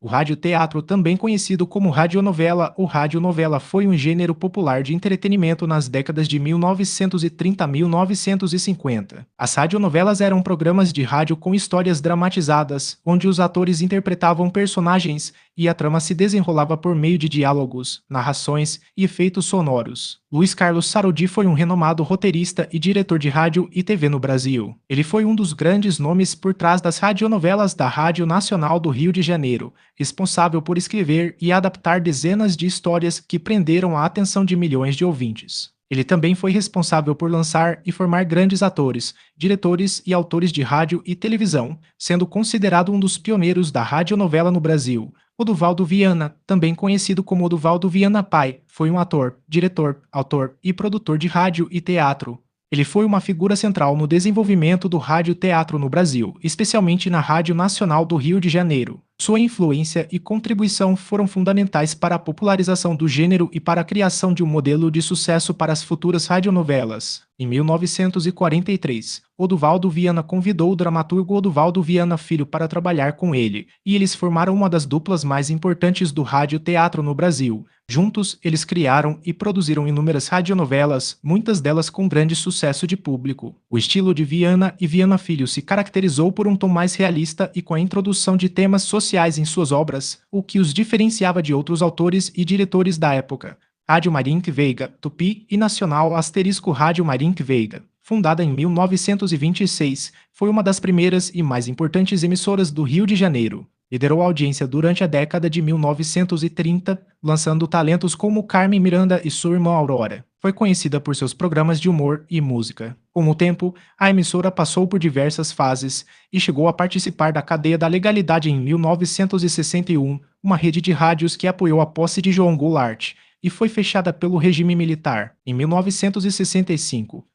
O radioteatro, também conhecido como radionovela ou radionovela, foi um gênero popular de entretenimento nas décadas de 1930 a 1950. As radionovelas eram programas de rádio com histórias dramatizadas, onde os atores interpretavam personagens e a trama se desenrolava por meio de diálogos, narrações e efeitos sonoros. Luiz Carlos Sarodi foi um renomado roteirista e diretor de rádio e TV no Brasil. Ele foi um dos grandes nomes por trás das radionovelas da Rádio Nacional do Rio de Janeiro, responsável por escrever e adaptar dezenas de histórias que prenderam a atenção de milhões de ouvintes. Ele também foi responsável por lançar e formar grandes atores, diretores e autores de rádio e televisão, sendo considerado um dos pioneiros da radionovela no Brasil. Oduvaldo Viana, também conhecido como Oduvaldo Viana Pai, foi um ator, diretor, autor e produtor de rádio e teatro. Ele foi uma figura central no desenvolvimento do rádio-teatro no Brasil, especialmente na Rádio Nacional do Rio de Janeiro. Sua influência e contribuição foram fundamentais para a popularização do gênero e para a criação de um modelo de sucesso para as futuras radionovelas. Em 1943, Oduvaldo Viana convidou o dramaturgo Oduvaldo Viana Filho para trabalhar com ele, e eles formaram uma das duplas mais importantes do rádio-teatro no Brasil. Juntos, eles criaram e produziram inúmeras radionovelas, muitas delas com grande sucesso de público. O estilo de Viana e Viana Filho se caracterizou por um tom mais realista e com a introdução de temas sociais em suas obras, o que os diferenciava de outros autores e diretores da época. Rádio Marinque Veiga, Tupi e Nacional * Rádio Marinque Veiga, fundada em 1926, foi uma das primeiras e mais importantes emissoras do Rio de Janeiro. Liderou a audiência durante a década de 1930, lançando talentos como Carmen Miranda e sua irmã Aurora. Foi conhecida por seus programas de humor e música. Com o tempo, a emissora passou por diversas fases e chegou a participar da cadeia da legalidade em 1961, uma rede de rádios que apoiou a posse de João Goulart, e foi fechada pelo regime militar. Em 1965,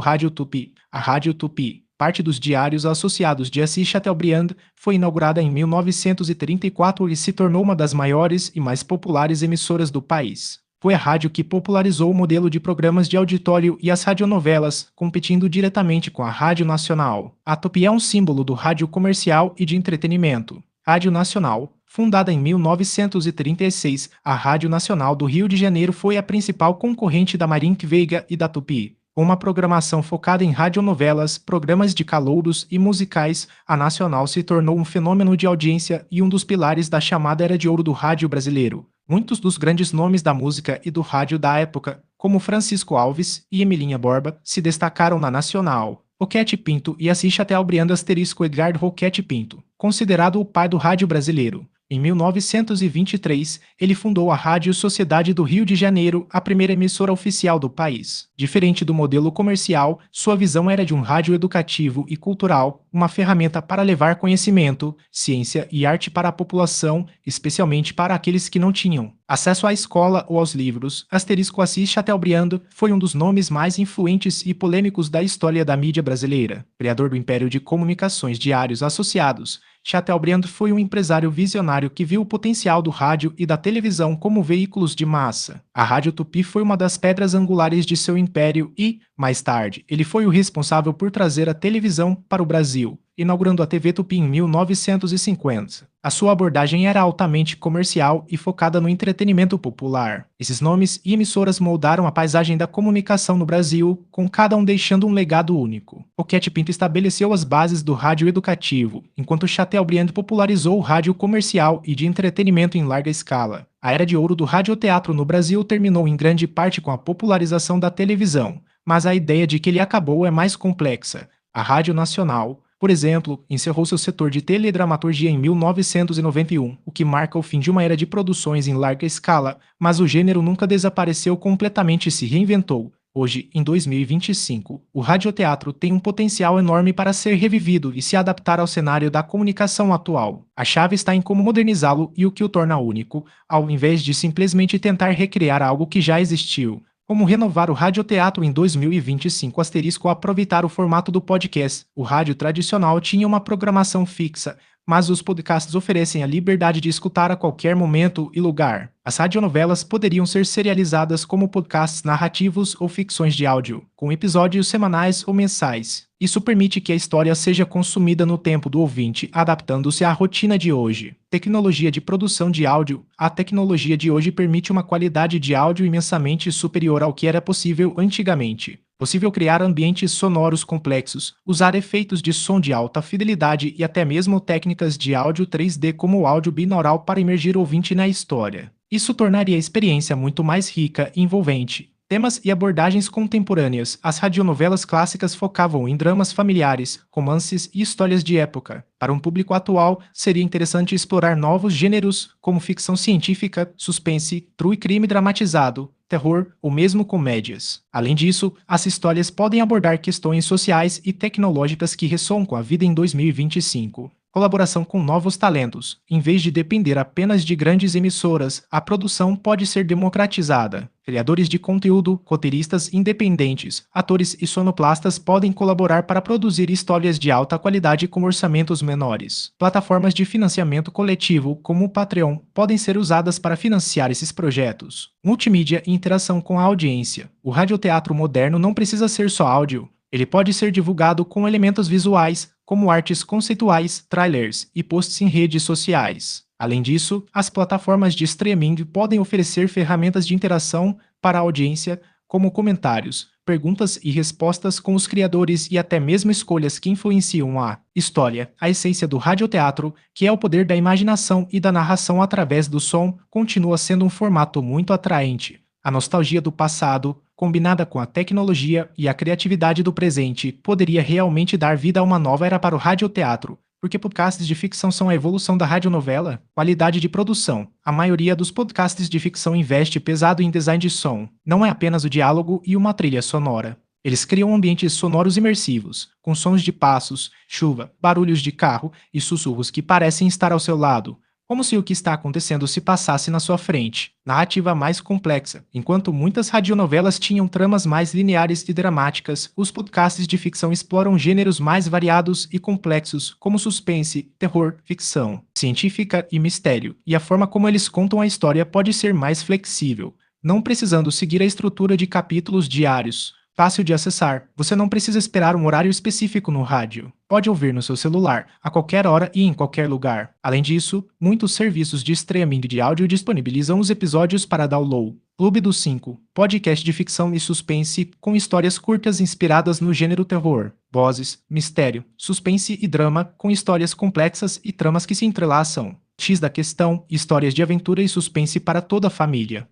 Rádio Tupi, a Rádio Tupi, parte dos diários associados de Assis Chateaubriand, foi inaugurada em 1934 e se tornou uma das maiores e mais populares emissoras do país. Foi a rádio que popularizou o modelo de programas de auditório e as radionovelas, competindo diretamente com a Rádio Nacional. A Tupi é um símbolo do rádio comercial e de entretenimento. Rádio Nacional. Fundada em 1936, a Rádio Nacional do Rio de Janeiro foi a principal concorrente da Marinque Veiga e da Tupi. Com uma programação focada em radionovelas, programas de calouros e musicais, a Nacional se tornou um fenômeno de audiência e um dos pilares da chamada Era de Ouro do rádio brasileiro. Muitos dos grandes nomes da música e do rádio da época, como Francisco Alves e Emilinha Borba, se destacaram na Nacional. Roquete Pinto e Assis Chateaubriand * Edgardo Roquete Pinto, considerado o pai do rádio brasileiro. Em 1923, ele fundou a Rádio Sociedade do Rio de Janeiro, a primeira emissora oficial do país. Diferente do modelo comercial, sua visão era de um rádio educativo e cultural, uma ferramenta para levar conhecimento, ciência e arte para a população, especialmente para aqueles que não tinham acesso à escola ou aos livros. Assis Chateaubriand foi um dos nomes mais influentes e polêmicos da história da mídia brasileira. Criador do Império de Comunicações Diários Associados, Chateaubriand foi um empresário visionário que viu o potencial do rádio e da televisão como veículos de massa. A Rádio Tupi foi uma das pedras angulares de seu império e, mais tarde, ele foi o responsável por trazer a televisão para o Brasil, inaugurando a TV Tupi em 1950. A sua abordagem era altamente comercial e focada no entretenimento popular. Esses nomes e emissoras moldaram a paisagem da comunicação no Brasil, com cada um deixando um legado único. Roquete Pinto estabeleceu as bases do rádio educativo, enquanto Chateaubriand popularizou o rádio comercial e de entretenimento em larga escala. A era de ouro do radioteatro no Brasil terminou em grande parte com a popularização da televisão, mas a ideia de que ele acabou é mais complexa. A Rádio Nacional, por exemplo, encerrou seu setor de teledramaturgia em 1991, o que marca o fim de uma era de produções em larga escala, mas o gênero nunca desapareceu completamente e se reinventou. Hoje, em 2025, o radioteatro tem um potencial enorme para ser revivido e se adaptar ao cenário da comunicação atual. A chave está em como modernizá-lo e o que o torna único, ao invés de simplesmente tentar recriar algo que já existiu. Como renovar o radioteatro em 2025 * aproveitar o formato do podcast. O rádio tradicional tinha uma programação fixa, mas os podcasts oferecem a liberdade de escutar a qualquer momento e lugar. As radionovelas poderiam ser serializadas como podcasts narrativos ou ficções de áudio, com episódios semanais ou mensais. Isso permite que a história seja consumida no tempo do ouvinte, adaptando-se à rotina de hoje. Tecnologia de produção de áudio. A tecnologia de hoje permite uma qualidade de áudio imensamente superior ao que era possível antigamente. Possível criar ambientes sonoros complexos, usar efeitos de som de alta fidelidade e até mesmo técnicas de áudio 3D como o áudio binaural para imergir o ouvinte na história. Isso tornaria a experiência muito mais rica e envolvente. Temas e abordagens contemporâneas. As radionovelas clássicas focavam em dramas familiares, romances e histórias de época. Para um público atual, seria interessante explorar novos gêneros, como ficção científica, suspense, true crime dramatizado, terror ou mesmo comédias. Além disso, as histórias podem abordar questões sociais e tecnológicas que ressoam com a vida em 2025. Colaboração com novos talentos. Em vez de depender apenas de grandes emissoras, a produção pode ser democratizada. Criadores de conteúdo, roteiristas independentes, atores e sonoplastas podem colaborar para produzir histórias de alta qualidade com orçamentos menores. Plataformas de financiamento coletivo, como o Patreon, podem ser usadas para financiar esses projetos. Multimídia e interação com a audiência. O radioteatro moderno não precisa ser só áudio. Ele pode ser divulgado com elementos visuais, como artes conceituais, trailers e posts em redes sociais. Além disso, as plataformas de streaming podem oferecer ferramentas de interação para a audiência, como comentários, perguntas e respostas com os criadores e até mesmo escolhas que influenciam a história. A essência do radioteatro, que é o poder da imaginação e da narração através do som, continua sendo um formato muito atraente. A nostalgia do passado, combinada com a tecnologia e a criatividade do presente, poderia realmente dar vida a uma nova era para o radioteatro, porque podcasts de ficção são a evolução da radionovela. Qualidade de produção. A maioria dos podcasts de ficção investe pesado em design de som. Não é apenas o diálogo e uma trilha sonora. Eles criam ambientes sonoros imersivos, com sons de passos, chuva, barulhos de carro e sussurros que parecem estar ao seu lado, como se o que está acontecendo se passasse na sua frente. Narrativa mais complexa. Enquanto muitas radionovelas tinham tramas mais lineares e dramáticas, os podcasts de ficção exploram gêneros mais variados e complexos, como suspense, terror, ficção científica e mistério, e a forma como eles contam a história pode ser mais flexível, não precisando seguir a estrutura de capítulos diários. Fácil de acessar. Você não precisa esperar um horário específico no rádio. Pode ouvir no seu celular, a qualquer hora e em qualquer lugar. Além disso, muitos serviços de streaming de áudio disponibilizam os episódios para download. Clube dos 5. Podcast de ficção e suspense com histórias curtas inspiradas no gênero terror. Vozes, mistério, suspense e drama com histórias complexas e tramas que se entrelaçam. X da questão, histórias de aventura e suspense para toda a família.